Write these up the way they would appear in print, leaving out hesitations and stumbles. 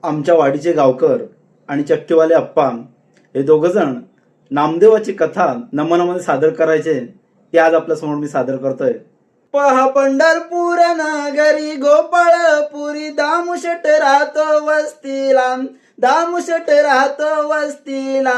आमच्या वाडीचे गावकर आणि चक्कीवाले अप्पा हे दोघं जण नामदेवाची कथा नमनामध्ये सादर करायचे ते आज आपल्या समोर मी सादर करतोय। पहा पंढरपूर नगरी गोपाळपुरी दामुशट राहतो वस्तीला, दामुशट राहतो वस्तीला,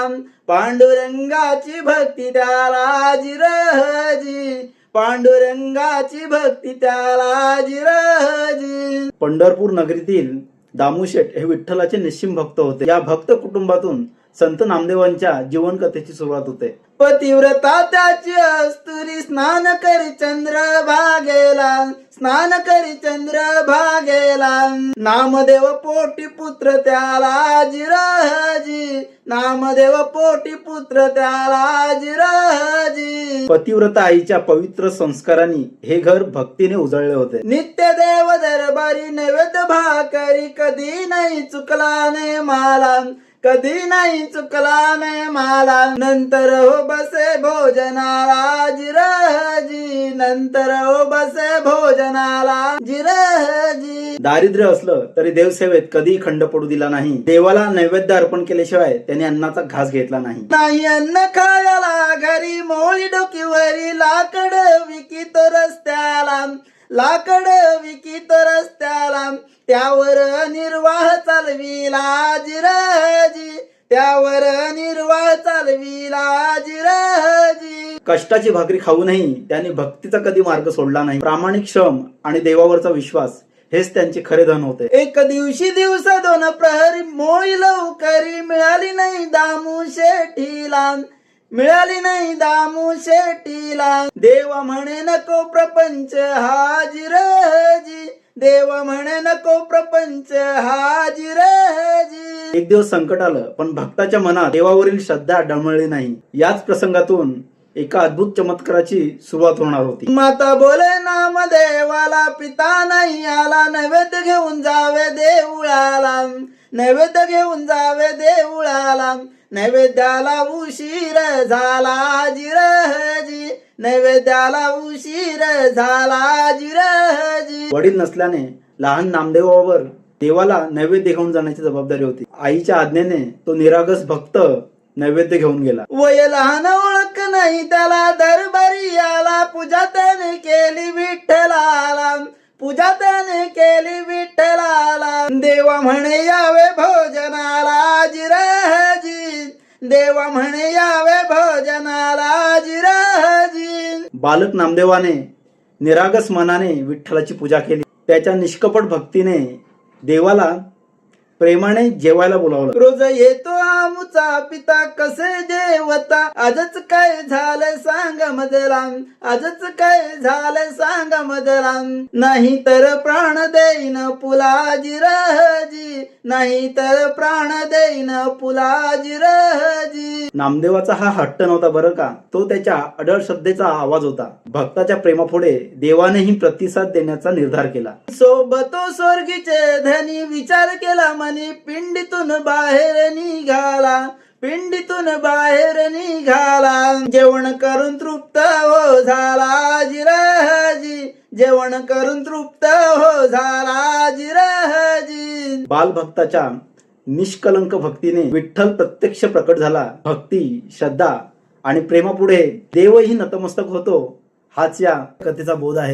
पांडुरंगाची भक्ती त्याला जिरहजी, पांडुरंगाची भक्ती त्याला जिरहजी। पंढरपूर नगरीतील दामुशेठ हे विठ्ठलाचे निश्चिम भक्त होते। या भक्त कुटुंबातून संत नामदेवांच्या जीवन कथेची सुरुवात होते। पतिव्रता त्याची अस्तुरी स्नान करी चंद्र भागेला, स्नान करी चंद्र भागेला, नामदेव पोटी पुत्र त्याला जिरहजी, नामदेव पोटी पुत्र त्याला जिरहजी। पतिव्रता आईच्या पवित्र संस्कारांनी हे घर भक्तीने उजळले होते। नित्य देव दरबारी नैवेद्य भाकरी कधी नाही चुकला ने माला, कधी नाही चुकला ने माला, नंतर हो बसे भोजनाला जिरहजी, नंतर हो बसे भोजनाला जिरहजी। दारिद्र्य असलं तरी देवसेवेत कधी खंड पडू दिला नाही। देवाला नैवेद्य अर्पण केल्याशिवाय त्याने अन्नाचा घास घेतला नाही। नाही अन्न खायला घरी मोळी डोकीवरी लाकड विकित रस्त्याला, लाकड विकित रस्त्याला, त्यावर निर्वाह चालविला जिरहजी, त्यावर निर्वाह चालविला जिरहजी। कष्टाची भाकरी खाऊनही त्यांनी भक्तीचा कधी मार्ग सोडला नाही। प्रामाणिक श्रम आणि देवावरचा विश्वास हेच त्यांचे खरे धन होते। एक दिवशी दिवस दोन प्रहरी मोळी लवकरी मिळाली नाही दामू शेठीला, मिळाली नाही दामू शेठीला, देव म्हणे नको प्रपंच हा जिरहजी, देव म्हणे नको प्रपंच हा जिरहजी। एक दिवस संकट आलं पण भक्ताच्या मनात देवावरील श्रद्धा डळमळली नाही। याच प्रसंगातून एका अद्भुत चमत्काराची सुरुवात होणार होती। माता बोले नामदेवाला पिता नाही आला, नैवेद्य घेऊन जावे देऊळाला, नैवेद्य घेऊन जावे देऊळाला, नैवेद्याला उशीर झाला जिरहजी, नैवेद्याला उशीर झाला जिरहजी। वडील नसल्याने लहान नामदेवावर देवाला नैवेद्य घेऊन जाण्याची जबाबदारी होती। आईच्या आज्ञेने तो निरागस भक्त नैवेद्य घेऊन गेला। वय लहान ओळख नाही त्याला दरबारी आला, पूजा त्याने केली विठ्ठलाला, पूजा त्याने केली विठ्ठलाला, देवा म्हणे यावे भोजनाला जिरहजी, देवा म्हणे यावे भोजनाला जिरहजी। बालक नामदेवाने निरागस मनाने विठ्ठलाची पूजा केली। त्याच्या निष्कपट भक्तीने देवाला प्रेमाने जेवायला बोलावलं। रोज येतो आमुचा पिता कसे जेवता, आजच काय झालं सांग मजला, आजच काय झालं सांग मजला, नाही तर प्राण देईन पुला जिरहजी, नाही तर प्राण देईन पुला जिरहजी। नामदेवाचा हा हट्ट नव्हता बरं का, तो त्याच्या अडळ श्रद्धेचा आवाज होता। भक्ताच्या प्रेमापुढे देवानेही प्रतिसाद देण्याचा निर्धार केला। सोबतो स्वर्गीचे धनी विचार केला मनी, पिंडीतून बाहेर निघाला, पिंडीतून बाहेर निघाला, जेवण करून तृप्त हो झाला जिरहजी, जेवण करून तृप्त हो झाला जिरहजी। बालभक्ताच्या निष्कलंक भक्तीने विठ्ठल प्रत्यक्ष प्रकट झाला। भक्ती, श्रद्धा आणि प्रेमापुढे देवही नतमस्तक होतो, हाच या कथेचा बोध आहे।